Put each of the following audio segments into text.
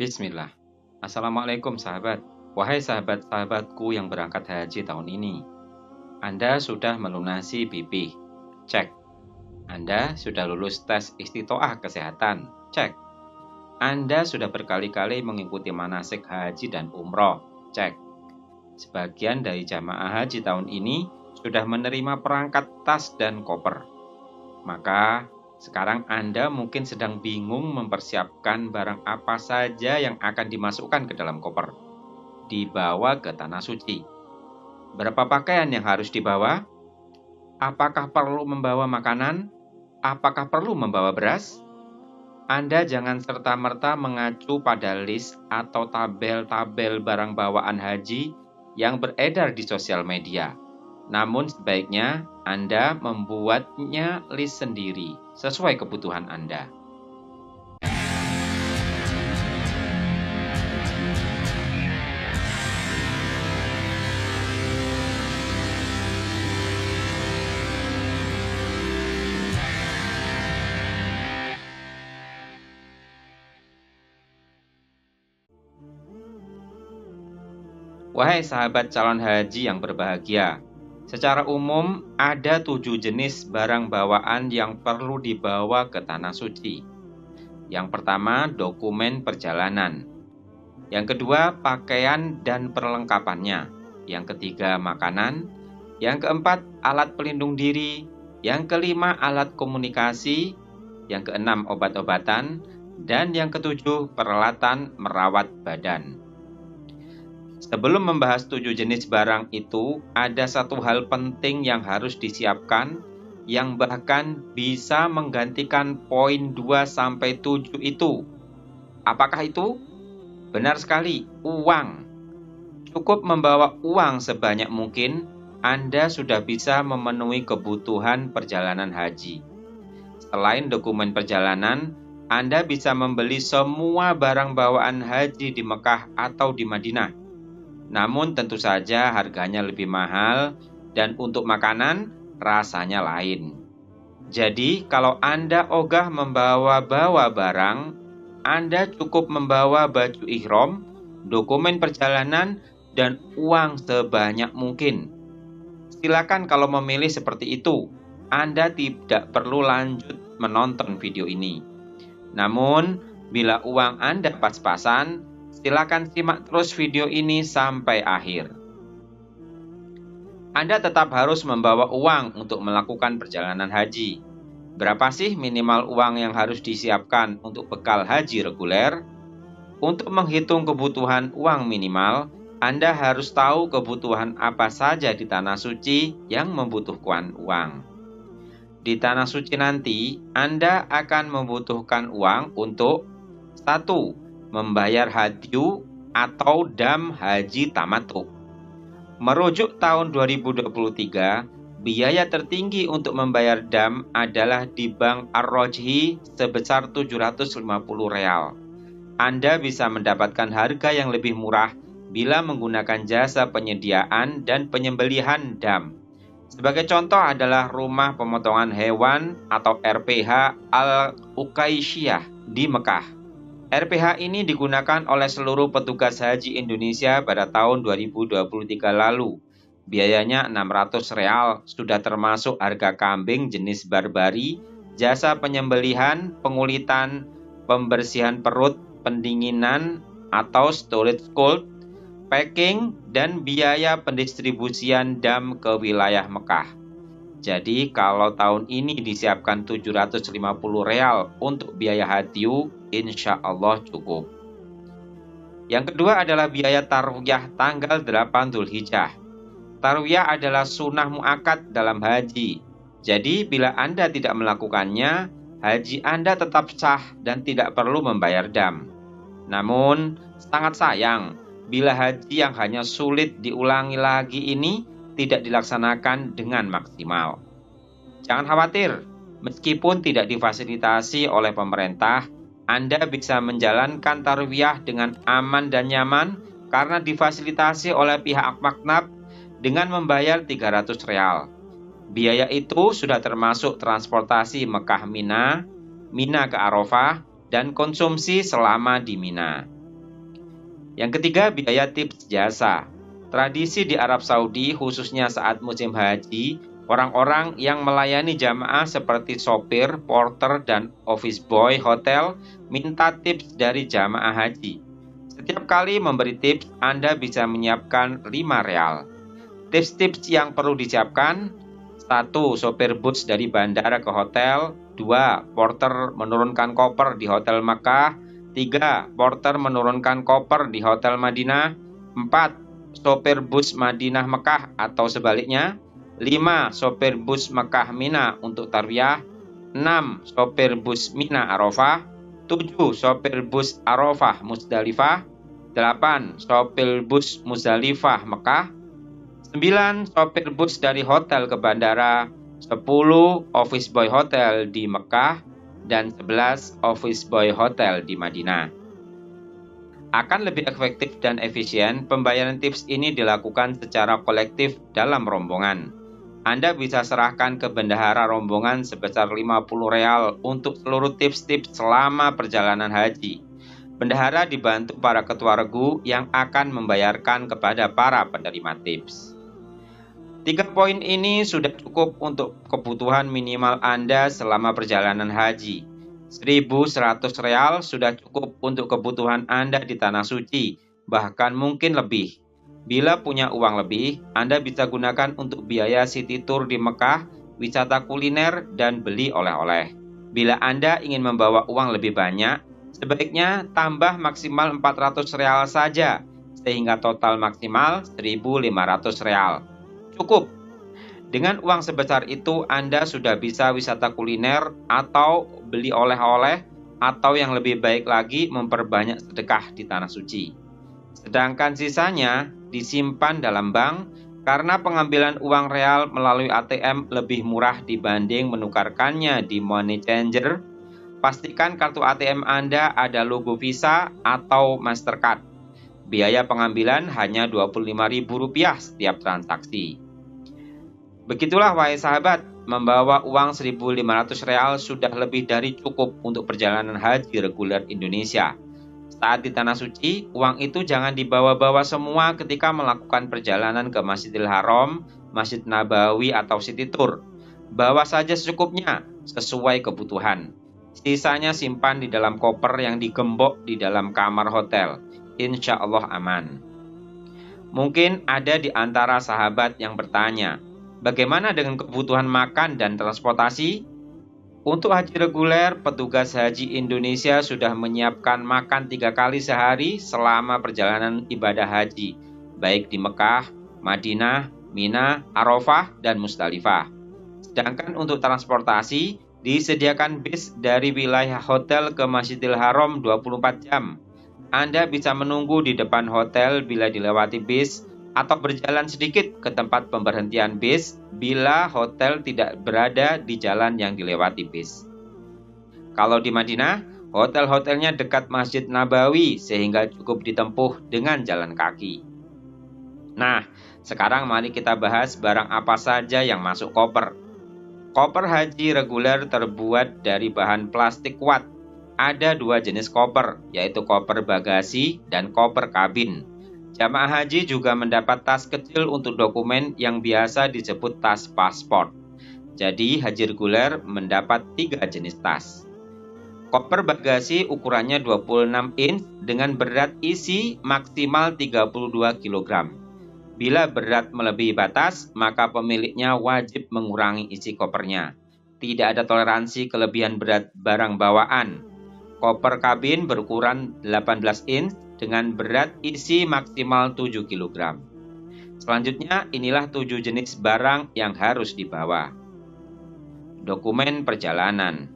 Bismillah. Assalamualaikum sahabat. Wahai sahabat-sahabatku yang berangkat haji tahun ini. Anda sudah melunasi BP? Cek. Anda sudah lulus tes istitoah kesehatan? Cek. Anda sudah berkali-kali mengikuti manasik haji dan umroh? Cek. Sebagian dari jamaah haji tahun ini sudah menerima perangkat tas dan koper. Maka sekarang Anda mungkin sedang bingung mempersiapkan barang apa saja yang akan dimasukkan ke dalam koper, dibawa ke tanah suci. Berapa pakaian yang harus dibawa? Apakah perlu membawa makanan? Apakah perlu membawa beras? Anda jangan serta-merta mengacu pada list atau tabel-tabel barang bawaan haji yang beredar di sosial media. Namun sebaiknya Anda membuatnya list sendiri sesuai kebutuhan Anda. Wahai sahabat calon haji yang berbahagia, secara umum ada 7 jenis barang bawaan yang perlu dibawa ke tanah suci. Yang pertama, dokumen perjalanan. Yang kedua, pakaian dan perlengkapannya. Yang ketiga, makanan. Yang keempat, alat pelindung diri. Yang kelima, alat komunikasi. Yang keenam, obat-obatan. Dan yang ketujuh, peralatan merawat badan. Sebelum membahas 7 jenis barang itu, ada satu hal penting yang harus disiapkan, yang bahkan bisa menggantikan poin 2-7 itu. Apakah itu? Benar sekali, uang. Cukup membawa uang sebanyak mungkin, Anda sudah bisa memenuhi kebutuhan perjalanan haji. Selain dokumen perjalanan, Anda bisa membeli semua barang bawaan haji di Mekah atau di Madinah. Namun tentu saja harganya lebih mahal dan untuk makanan rasanya lain. Jadi kalau Anda ogah membawa-bawa barang, Anda cukup membawa baju ihram, dokumen perjalanan, dan uang sebanyak mungkin. Silakan kalau memilih seperti itu, Anda tidak perlu lanjut menonton video ini. Namun, bila uang Anda pas-pasan, silakan simak terus video ini sampai akhir. Anda tetap harus membawa uang untuk melakukan perjalanan haji. Berapa sih minimal uang yang harus disiapkan untuk bekal haji reguler? Untuk menghitung kebutuhan uang minimal, Anda harus tahu kebutuhan apa saja di tanah suci yang membutuhkan uang. Di tanah suci nanti, Anda akan membutuhkan uang untuk 1. Membayar hadyu atau dam haji tamattu. Merujuk tahun 2023, biaya tertinggi untuk membayar dam adalah di Bank Ar-Rajhi sebesar 750 real. Anda bisa mendapatkan harga yang lebih murah bila menggunakan jasa penyediaan dan penyembelihan dam. Sebagai contoh adalah Rumah Pemotongan Hewan atau RPH Al-Uqaisyah di Mekah. RPH ini digunakan oleh seluruh petugas haji Indonesia pada tahun 2023 lalu. Biayanya 600 real, sudah termasuk harga kambing jenis barbari, jasa penyembelihan, pengulitan, pembersihan perut, pendinginan atau storage cold, packing, dan biaya pendistribusian dam ke wilayah Mekah. Jadi kalau tahun ini disiapkan 750 real untuk biaya hadyu, insya Allah cukup. Yang kedua adalah biaya tarwiyah tanggal 8 Dzulhijjah. Tarwiyah adalah sunnah muakkad dalam haji. Jadi bila Anda tidak melakukannya, haji Anda tetap sah dan tidak perlu membayar dam. Namun sangat sayang bila haji yang hanya sulit diulangi lagi ini tidak dilaksanakan dengan maksimal. Jangan khawatir, meskipun tidak difasilitasi oleh pemerintah, Anda bisa menjalankan tarwiyah dengan aman dan nyaman karena difasilitasi oleh pihak maktab dengan membayar 300 real. Biaya itu sudah termasuk transportasi Mekah Mina, Mina ke Arafah, dan konsumsi selama di Mina. Yang ketiga, biaya tips jasa. Tradisi di Arab Saudi, khususnya saat musim haji, orang-orang yang melayani jamaah seperti sopir, porter, dan office boy hotel minta tips dari jamaah haji. Setiap kali memberi tips, Anda bisa menyiapkan 5 real. Tips-tips yang perlu disiapkan: 1. Sopir bus dari bandara ke hotel. 2. Porter menurunkan koper di hotel Makkah. 3. Porter menurunkan koper di hotel Madinah. 4. Sopir bus Madinah Mekah atau sebaliknya. 5. Sopir bus Mekah Mina untuk tarwiyah. 6. Sopir bus Mina Arafah. 7. Sopir bus Arafah Musdalifah. 8. Sopir bus Musdalifah Mekah. 9. Sopir bus dari hotel ke bandara. 10. Office boy hotel di Mekah. Dan 11. Office boy hotel di Madinah. Akan lebih efektif dan efisien, pembayaran tips ini dilakukan secara kolektif dalam rombongan. Anda bisa serahkan ke bendahara rombongan sebesar 50 real untuk seluruh tips-tips selama perjalanan haji. Bendahara dibantu para ketua regu yang akan membayarkan kepada para penerima tips. 3 poin ini sudah cukup untuk kebutuhan minimal Anda selama perjalanan haji. 1.100 real sudah cukup untuk kebutuhan Anda di Tanah Suci, bahkan mungkin lebih. Bila punya uang lebih, Anda bisa gunakan untuk biaya city tour di Mekah, wisata kuliner, dan beli oleh-oleh. Bila Anda ingin membawa uang lebih banyak, sebaiknya tambah maksimal 400 real saja, sehingga total maksimal 1.500 real. Cukup. Dengan uang sebesar itu, Anda sudah bisa wisata kuliner atau beli oleh-oleh, atau yang lebih baik lagi memperbanyak sedekah di Tanah Suci. Sedangkan sisanya disimpan dalam bank karena pengambilan uang real melalui ATM lebih murah dibanding menukarkannya di money changer. Pastikan kartu ATM Anda ada logo Visa atau Mastercard. Biaya pengambilan hanya Rp25.000 setiap transaksi. Begitulah wahai sahabat, membawa uang 1.500 real sudah lebih dari cukup untuk perjalanan haji reguler Indonesia. Saat di Tanah Suci, uang itu jangan dibawa-bawa semua ketika melakukan perjalanan ke Masjidil Haram, Masjid Nabawi, atau City Tour. Bawa saja secukupnya, sesuai kebutuhan. Sisanya simpan di dalam koper yang digembok di dalam kamar hotel. Insya Allah aman. Mungkin ada di antara sahabat yang bertanya, bagaimana dengan kebutuhan makan dan transportasi? Untuk haji reguler, petugas haji Indonesia sudah menyiapkan makan 3 kali sehari selama perjalanan ibadah haji, baik di Mekah, Madinah, Mina, Arafah, dan Musdalifah. Sedangkan untuk transportasi, disediakan bis dari wilayah hotel ke Masjidil Haram 24 jam. Anda bisa menunggu di depan hotel bila dilewati bis, atau berjalan sedikit ke tempat pemberhentian bis bila hotel tidak berada di jalan yang dilewati bis. Kalau di Madinah, hotel-hotelnya dekat Masjid Nabawi sehingga cukup ditempuh dengan jalan kaki. Nah, sekarang mari kita bahas barang apa saja yang masuk koper. Koper haji reguler terbuat dari bahan plastik kuat. Ada 2 jenis koper, yaitu koper bagasi dan koper kabin. Jamaah haji juga mendapat tas kecil untuk dokumen yang biasa disebut tas paspor. Jadi haji reguler mendapat 3 jenis tas. Koper bagasi ukurannya 26 inch dengan berat isi maksimal 32 kg. Bila berat melebihi batas, maka pemiliknya wajib mengurangi isi kopernya. Tidak ada toleransi kelebihan berat barang bawaan. Koper kabin berukuran 18 inch dengan berat isi maksimal 7 kg. Selanjutnya, inilah 7 jenis barang yang harus dibawa. Dokumen perjalanan.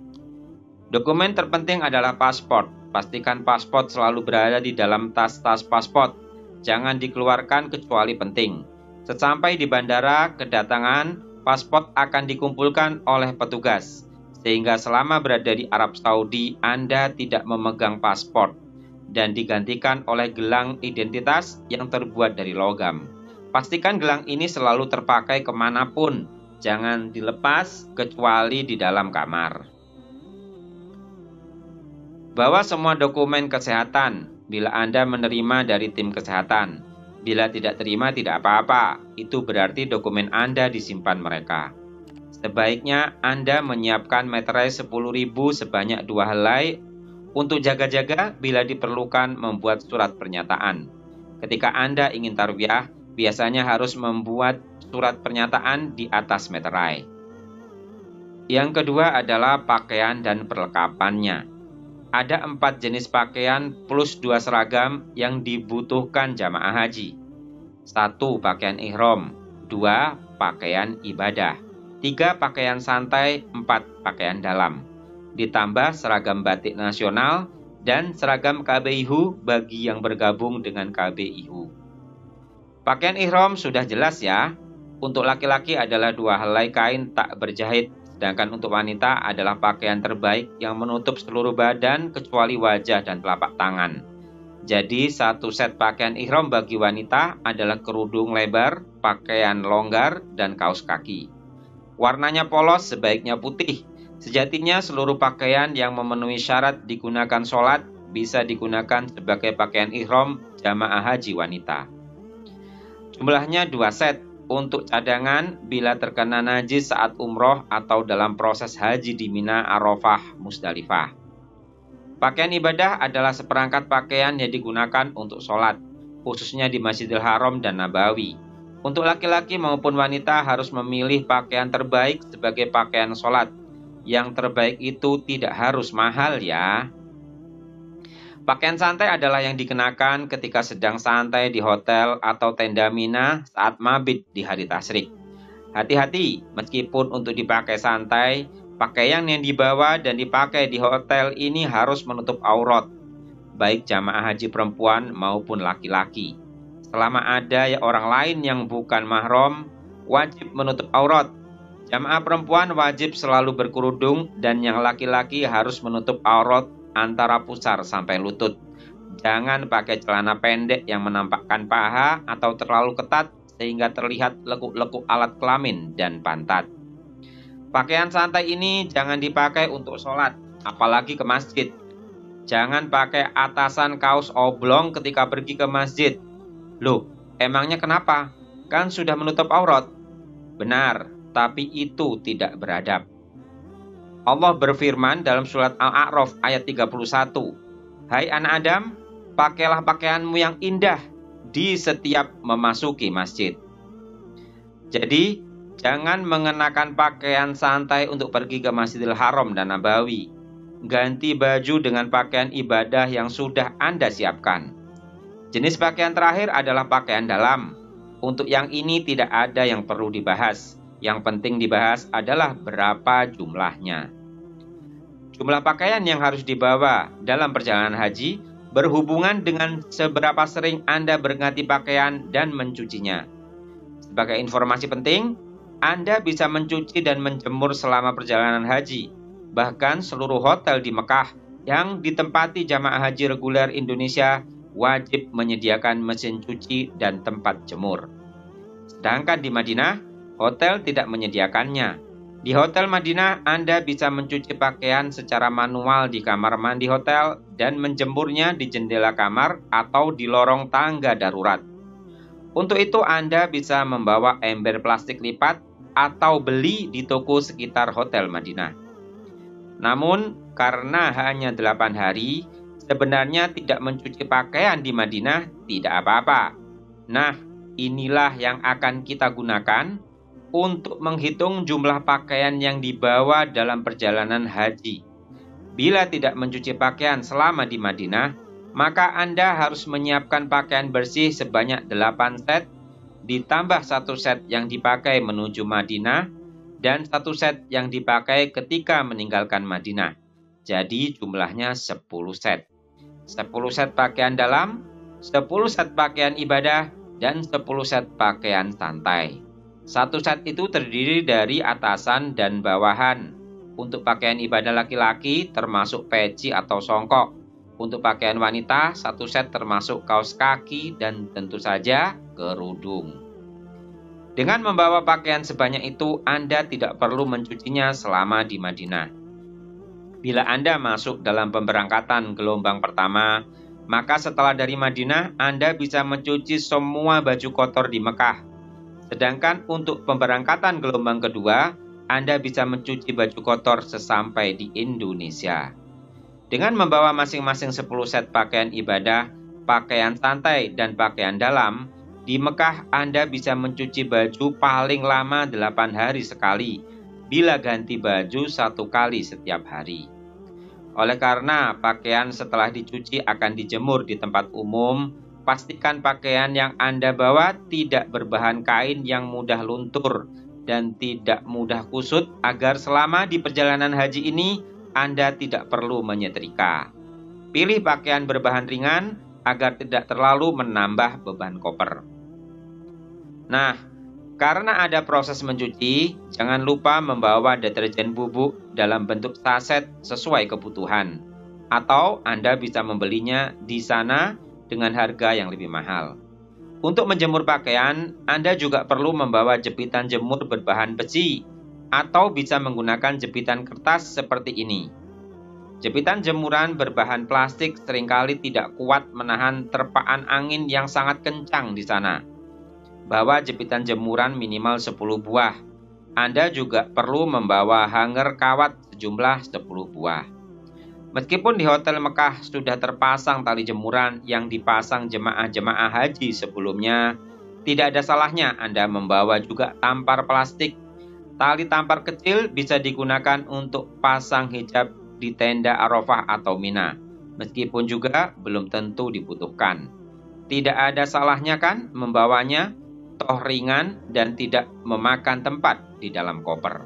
Dokumen terpenting adalah paspor. Pastikan paspor selalu berada di dalam tas-tas paspor. Jangan dikeluarkan kecuali penting. Sesampai di bandara kedatangan, paspor akan dikumpulkan oleh petugas. Sehingga selama berada di Arab Saudi, Anda tidak memegang paspor dan digantikan oleh gelang identitas yang terbuat dari logam. Pastikan gelang ini selalu terpakai kemanapun, jangan dilepas kecuali di dalam kamar. Bawa semua dokumen kesehatan, bila Anda menerima dari tim kesehatan. Bila tidak terima, tidak apa-apa. Itu berarti dokumen Anda disimpan mereka. Sebaiknya Anda menyiapkan meterai 10.000 sebanyak 2 helai untuk jaga-jaga bila diperlukan membuat surat pernyataan. Ketika Anda ingin tarbiyah, biasanya harus membuat surat pernyataan di atas meterai. Yang kedua adalah pakaian dan perlengkapannya. Ada 4 jenis pakaian plus 2 seragam yang dibutuhkan jamaah haji. 1. Pakaian ihram. 2. Pakaian ibadah. 3. Pakaian santai. 4. Pakaian dalam. Ditambah seragam batik nasional dan seragam KBIHU bagi yang bergabung dengan KBIHU. Pakaian ihram sudah jelas ya. Untuk laki-laki adalah 2 helai kain tak berjahit. Sedangkan untuk wanita adalah pakaian terbaik yang menutup seluruh badan kecuali wajah dan telapak tangan. Jadi 1 set pakaian ihram bagi wanita adalah kerudung lebar, pakaian longgar, dan kaos kaki. Warnanya polos, sebaiknya putih. Sejatinya seluruh pakaian yang memenuhi syarat digunakan sholat bisa digunakan sebagai pakaian ihram jamaah haji wanita. Jumlahnya 2 set. Untuk cadangan bila terkena najis saat umroh atau dalam proses haji di Mina, Arafah, Musdalifah. Pakaian ibadah adalah seperangkat pakaian yang digunakan untuk sholat, khususnya di Masjidil Haram dan Nabawi. Untuk laki-laki maupun wanita harus memilih pakaian terbaik sebagai pakaian sholat. Yang terbaik itu tidak harus mahal ya. Pakaian santai adalah yang dikenakan ketika sedang santai di hotel atau tenda Mina saat mabit di hari tasyrik. Hati-hati, meskipun untuk dipakai santai, pakaian yang dibawa dan dipakai di hotel ini harus menutup aurat, baik jamaah haji perempuan maupun laki-laki. Selama ada orang lain yang bukan mahram, wajib menutup aurat. Jamaah perempuan wajib selalu berkerudung dan yang laki-laki harus menutup aurat antara pusar sampai lutut. Jangan pakai celana pendek yang menampakkan paha atau terlalu ketat sehingga terlihat lekuk-lekuk alat kelamin dan pantat. Pakaian santai ini jangan dipakai untuk sholat, apalagi ke masjid. Jangan pakai atasan kaos oblong ketika pergi ke masjid. Loh, emangnya kenapa? Kan sudah menutup aurat. Benar, tapi itu tidak beradab. Allah berfirman dalam surat Al-A'raf ayat 31. Hai anak Adam, pakailah pakaianmu yang indah di setiap memasuki masjid. Jadi, jangan mengenakan pakaian santai untuk pergi ke Masjidil Haram dan Nabawi. Ganti baju dengan pakaian ibadah yang sudah Anda siapkan. Jenis pakaian terakhir adalah pakaian dalam. Untuk yang ini tidak ada yang perlu dibahas. Yang penting dibahas adalah berapa jumlahnya. Jumlah pakaian yang harus dibawa dalam perjalanan haji berhubungan dengan seberapa sering Anda berganti pakaian dan mencucinya. Sebagai informasi penting, Anda bisa mencuci dan menjemur selama perjalanan haji. Bahkan seluruh hotel di Mekah yang ditempati jamaah haji reguler Indonesia wajib menyediakan mesin cuci dan tempat jemur. Sedangkan di Madinah, hotel tidak menyediakannya. Di Hotel Madinah, Anda bisa mencuci pakaian secara manual di kamar mandi hotel dan menjemurnya di jendela kamar atau di lorong tangga darurat. Untuk itu, Anda bisa membawa ember plastik lipat atau beli di toko sekitar Hotel Madinah. Namun, karena hanya 8 hari, sebenarnya tidak mencuci pakaian di Madinah tidak apa-apa. Nah, inilah yang akan kita gunakan untuk menghitung jumlah pakaian yang dibawa dalam perjalanan haji. Bila tidak mencuci pakaian selama di Madinah, maka Anda harus menyiapkan pakaian bersih sebanyak 8 set, ditambah 1 set yang dipakai menuju Madinah, dan 1 set yang dipakai ketika meninggalkan Madinah. Jadi jumlahnya 10 set. 10 set pakaian dalam, 10 set pakaian ibadah, dan 10 set pakaian santai. 1 set itu terdiri dari atasan dan bawahan. Untuk pakaian ibadah laki-laki termasuk peci atau songkok. Untuk pakaian wanita 1 set termasuk kaos kaki dan tentu saja kerudung. Dengan membawa pakaian sebanyak itu, Anda tidak perlu mencucinya selama di Madinah. Bila Anda masuk dalam pemberangkatan gelombang pertama, Maka setelah dari Madinah, Anda bisa mencuci semua baju kotor di Mekah. Sedangkan untuk pemberangkatan gelombang kedua, Anda bisa mencuci baju kotor sesampai di Indonesia. Dengan membawa masing-masing 10 set pakaian ibadah, pakaian santai, dan pakaian dalam, di Mekah Anda bisa mencuci baju paling lama 8 hari sekali, bila ganti baju 1 kali setiap hari. Oleh karena pakaian setelah dicuci akan dijemur di tempat umum, pastikan pakaian yang Anda bawa tidak berbahan kain yang mudah luntur dan tidak mudah kusut agar selama di perjalanan haji ini Anda tidak perlu menyetrika. Pilih pakaian berbahan ringan agar tidak terlalu menambah beban koper. Nah, karena ada proses mencuci, jangan lupa membawa deterjen bubuk dalam bentuk saset sesuai kebutuhan. Atau Anda bisa membelinya di sana dengan harga yang lebih mahal. Untuk menjemur pakaian, Anda juga perlu membawa jepitan jemur berbahan besi atau bisa menggunakan jepitan kertas seperti ini. Jepitan jemuran berbahan plastik seringkali tidak kuat menahan terpaan angin yang sangat kencang di sana. Bawa jepitan jemuran minimal 10 buah. Anda juga perlu membawa hanger kawat sejumlah 10 buah. Meskipun di Hotel Mekah sudah terpasang tali jemuran yang dipasang jemaah-jemaah haji sebelumnya, tidak ada salahnya Anda membawa juga tampar plastik. Tali tampar kecil bisa digunakan untuk pasang hijab di tenda Arafah atau Mina, meskipun juga belum tentu dibutuhkan. Tidak ada salahnya kan membawanya? Toh ringan dan tidak memakan tempat di dalam koper.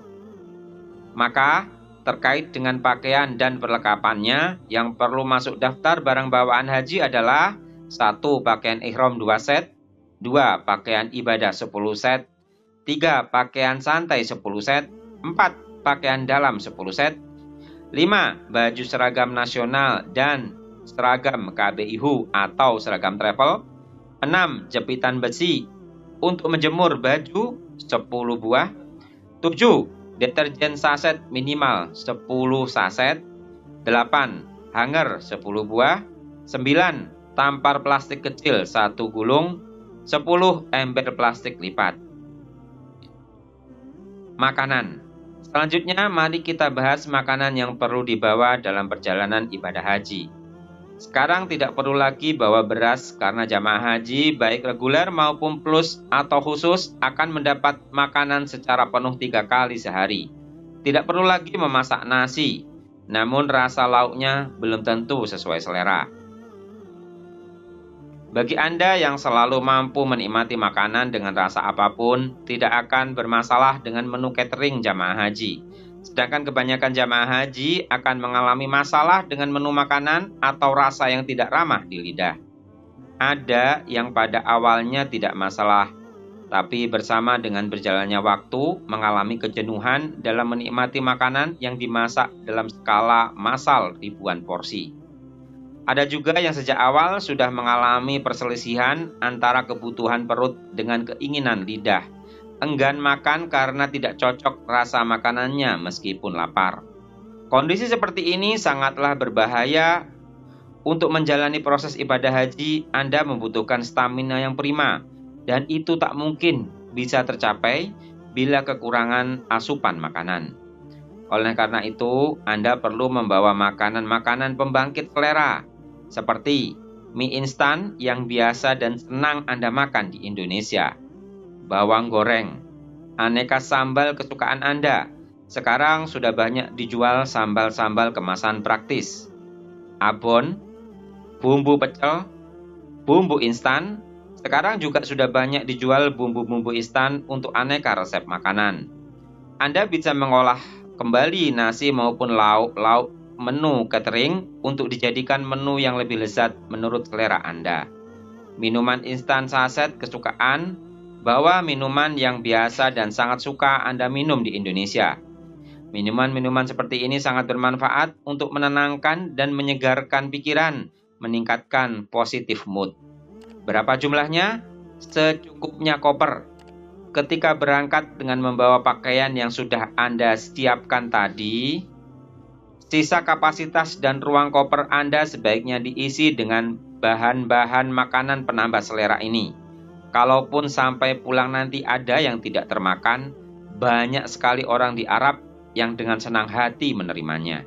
Maka, terkait dengan pakaian dan perlengkapannya, yang perlu masuk daftar barang bawaan haji adalah 1. Pakaian ihram 2 set, 2. Pakaian ibadah 10 set, 3. Pakaian santai 10 set, 4. Pakaian dalam 10 set, 5. Baju seragam nasional dan seragam KBIHU atau seragam travel, 6. Jepitan besi untuk menjemur baju 10 buah, 7. Deterjen saset minimal 10 saset, 8. Hanger 10 buah, 9. Tampar plastik kecil 1 gulung, 10. Ember plastik lipat. Makanan. Selanjutnya mari kita bahas makanan yang perlu dibawa dalam perjalanan ibadah haji. Sekarang tidak perlu lagi bawa beras karena jamaah haji baik reguler maupun plus atau khusus akan mendapat makanan secara penuh 3 kali sehari. Tidak perlu lagi memasak nasi, namun rasa lauknya belum tentu sesuai selera. Bagi Anda yang selalu mampu menikmati makanan dengan rasa apapun, tidak akan bermasalah dengan menu catering jamaah haji. Sedangkan kebanyakan jamaah haji akan mengalami masalah dengan menu makanan atau rasa yang tidak ramah di lidah. Ada yang pada awalnya tidak masalah, tapi bersama dengan berjalannya waktu mengalami kejenuhan dalam menikmati makanan yang dimasak dalam skala massal ribuan porsi. Ada juga yang sejak awal sudah mengalami perselisihan antara kebutuhan perut dengan keinginan lidah. Enggan makan karena tidak cocok rasa makanannya meskipun lapar. Kondisi seperti ini sangatlah berbahaya. Untuk menjalani proses ibadah haji, Anda membutuhkan stamina yang prima, dan itu tak mungkin bisa tercapai bila kekurangan asupan makanan. Oleh karena itu, Anda perlu membawa makanan-makanan pembangkit selera, seperti mie instan yang biasa dan senang Anda makan di Indonesia, bawang goreng, aneka sambal kesukaan Anda. Sekarang sudah banyak dijual sambal-sambal kemasan praktis, abon, bumbu pecel, bumbu instan. Sekarang juga sudah banyak dijual bumbu-bumbu instan untuk aneka resep makanan. Anda bisa mengolah kembali nasi maupun lauk-lauk menu catering untuk dijadikan menu yang lebih lezat menurut selera Anda. Minuman instan saset kesukaan, bawa minuman yang biasa dan sangat suka Anda minum di Indonesia. Minuman-minuman seperti ini sangat bermanfaat untuk menenangkan dan menyegarkan pikiran, meningkatkan positif mood. Berapa jumlahnya? Secukupnya koper. Ketika berangkat dengan membawa pakaian yang sudah Anda siapkan tadi, sisa kapasitas dan ruang koper Anda sebaiknya diisi dengan bahan-bahan makanan penambah selera ini. Kalaupun sampai pulang nanti ada yang tidak termakan, banyak sekali orang di Arab yang dengan senang hati menerimanya.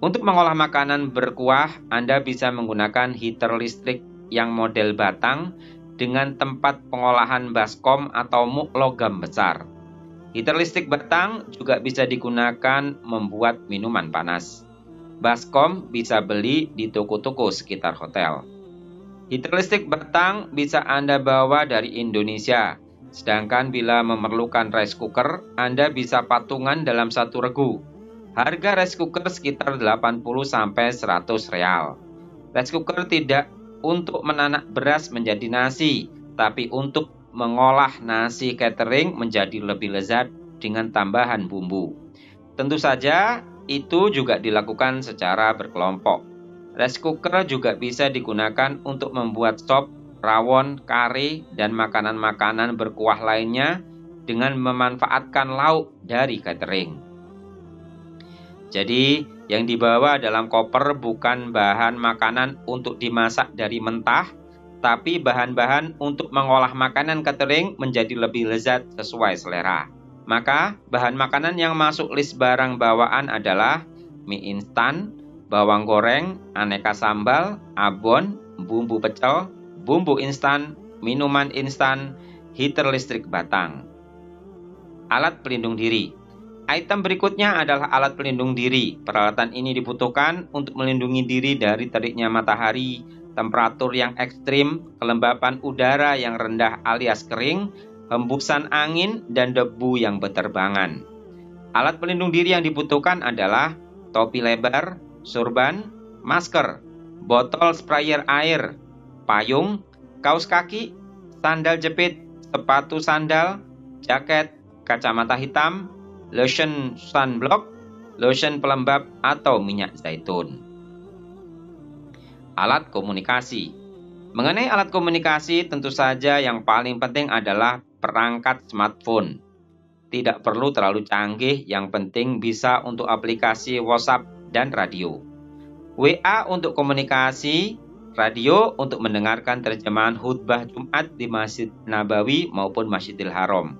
Untuk mengolah makanan berkuah, Anda bisa menggunakan heater listrik yang model batang dengan tempat pengolahan baskom atau muk logam besar. Heater listrik batang juga bisa digunakan membuat minuman panas. Baskom bisa beli di toko-toko sekitar hotel. Heater listrik batang bisa Anda bawa dari Indonesia. Sedangkan bila memerlukan rice cooker, Anda bisa patungan dalam satu regu. Harga rice cooker sekitar 80-100 real. Rice cooker tidak untuk menanak beras menjadi nasi, tapi untuk mengolah nasi catering menjadi lebih lezat dengan tambahan bumbu. Tentu saja, itu juga dilakukan secara berkelompok. Rice cooker juga bisa digunakan untuk membuat sop, rawon, kari, dan makanan-makanan berkuah lainnya dengan memanfaatkan lauk dari catering. Jadi, yang dibawa dalam koper bukan bahan makanan untuk dimasak dari mentah, tapi bahan-bahan untuk mengolah makanan catering menjadi lebih lezat sesuai selera. Maka, bahan makanan yang masuk list barang bawaan adalah mie instan, bawang goreng, aneka sambal, abon, bumbu pecel, bumbu instan, minuman instan, heater listrik batang. Alat pelindung diri. Item berikutnya adalah alat pelindung diri. Peralatan ini dibutuhkan untuk melindungi diri dari teriknya matahari, temperatur yang ekstrim, kelembapan udara yang rendah alias kering, hembusan angin, dan debu yang berterbangan. Alat pelindung diri yang dibutuhkan adalah topi lebar, sorban, masker, botol sprayer air, payung, kaos kaki, sandal jepit, sepatu sandal, jaket, kacamata hitam, lotion sunblock, lotion pelembab, atau minyak zaitun. Alat komunikasi. Mengenai alat komunikasi, tentu saja yang paling penting adalah perangkat smartphone. Tidak perlu terlalu canggih, yang penting bisa untuk aplikasi WhatsApp dan radio. WA untuk komunikasi, radio untuk mendengarkan terjemahan khutbah Jumat di Masjid Nabawi maupun Masjidil Haram.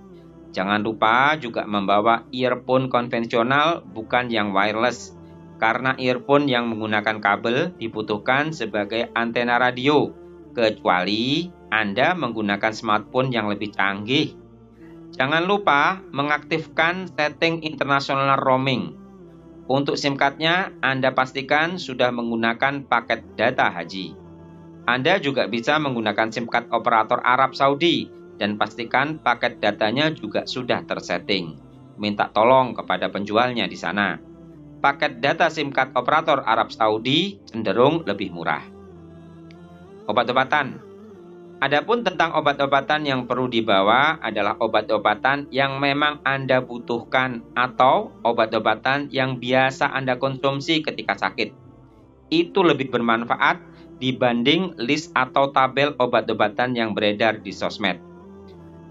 Jangan lupa juga membawa earphone konvensional, bukan yang wireless, karena earphone yang menggunakan kabel dibutuhkan sebagai antena radio, kecuali Anda menggunakan smartphone yang lebih canggih. Jangan lupa mengaktifkan setting international roaming. Untuk SIM card-nya, Anda pastikan sudah menggunakan paket data haji. Anda juga bisa menggunakan SIM card operator Arab Saudi dan pastikan paket datanya juga sudah tersetting. Minta tolong kepada penjualnya di sana. Paket data SIM card operator Arab Saudi cenderung lebih murah. Obat-obatan. Adapun tentang obat-obatan yang perlu dibawa adalah obat-obatan yang memang Anda butuhkan atau obat-obatan yang biasa Anda konsumsi ketika sakit. Itu lebih bermanfaat dibanding list atau tabel obat-obatan yang beredar di sosmed.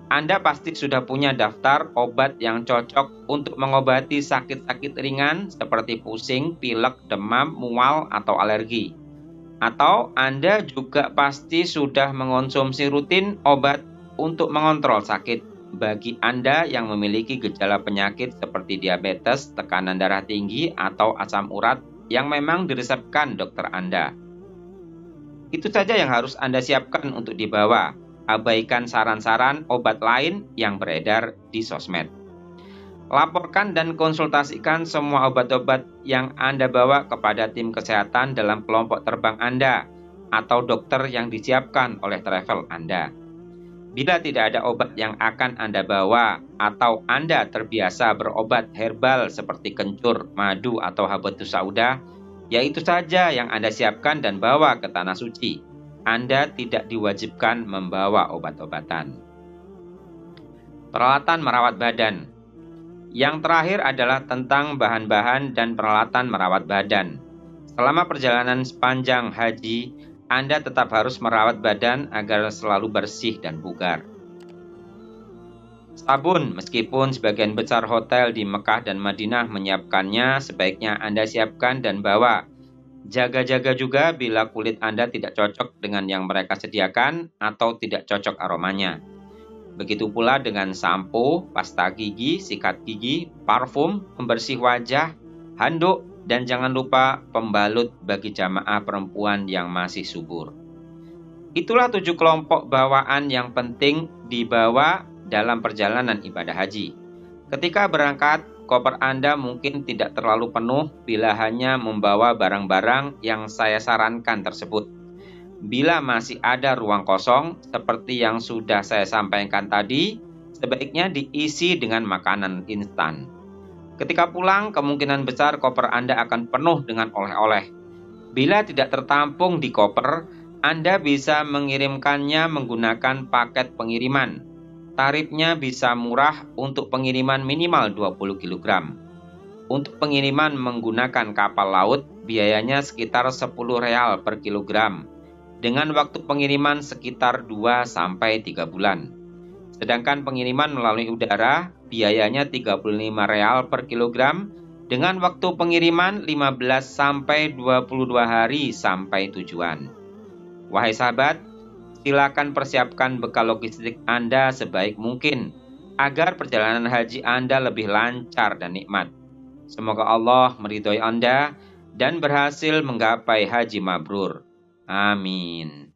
Anda pasti sudah punya daftar obat yang cocok untuk mengobati sakit-sakit ringan seperti pusing, pilek, demam, mual, atau alergi. Atau Anda juga pasti sudah mengonsumsi rutin obat untuk mengontrol sakit bagi Anda yang memiliki gejala penyakit seperti diabetes, tekanan darah tinggi, atau asam urat yang memang diresepkan dokter Anda. Itu saja yang harus Anda siapkan untuk dibawa. Abaikan saran-saran obat lain yang beredar di sosmed. Laporkan dan konsultasikan semua obat-obat yang Anda bawa kepada tim kesehatan dalam kelompok terbang Anda atau dokter yang disiapkan oleh travel Anda. Bila tidak ada obat yang akan Anda bawa atau Anda terbiasa berobat herbal seperti kencur, madu, atau habatus sauda, ya itu saja yang Anda siapkan dan bawa ke tanah suci. Anda tidak diwajibkan membawa obat-obatan. Peralatan merawat badan. Yang terakhir adalah tentang bahan-bahan dan peralatan merawat badan. Selama perjalanan sepanjang haji, Anda tetap harus merawat badan agar selalu bersih dan bugar. Sabun, meskipun sebagian besar hotel di Mekah dan Madinah menyiapkannya, sebaiknya Anda siapkan dan bawa. Jaga-jaga juga bila kulit Anda tidak cocok dengan yang mereka sediakan atau tidak cocok aromanya. Begitu pula dengan sampo, pasta gigi, sikat gigi, parfum, pembersih wajah, handuk, dan jangan lupa pembalut bagi jamaah perempuan yang masih subur. Itulah 7 kelompok bawaan yang penting dibawa dalam perjalanan ibadah haji. Ketika berangkat, koper Anda mungkin tidak terlalu penuh bila hanya membawa barang-barang yang saya sarankan tersebut. Bila masih ada ruang kosong, seperti yang sudah saya sampaikan tadi, sebaiknya diisi dengan makanan instan. Ketika pulang, kemungkinan besar koper Anda akan penuh dengan oleh-oleh. Bila tidak tertampung di koper, Anda bisa mengirimkannya menggunakan paket pengiriman. Tarifnya bisa murah untuk pengiriman minimal 20 kg. Untuk pengiriman menggunakan kapal laut, biayanya sekitar 10 real per kilogram, dengan waktu pengiriman sekitar 2-3 bulan. Sedangkan pengiriman melalui udara, biayanya 35 real per kilogram, dengan waktu pengiriman 15-22 hari sampai tujuan. Wahai sahabat, silakan persiapkan bekal logistik Anda sebaik mungkin agar perjalanan haji Anda lebih lancar dan nikmat. Semoga Allah meridhoi Anda dan berhasil menggapai haji mabrur. Amin.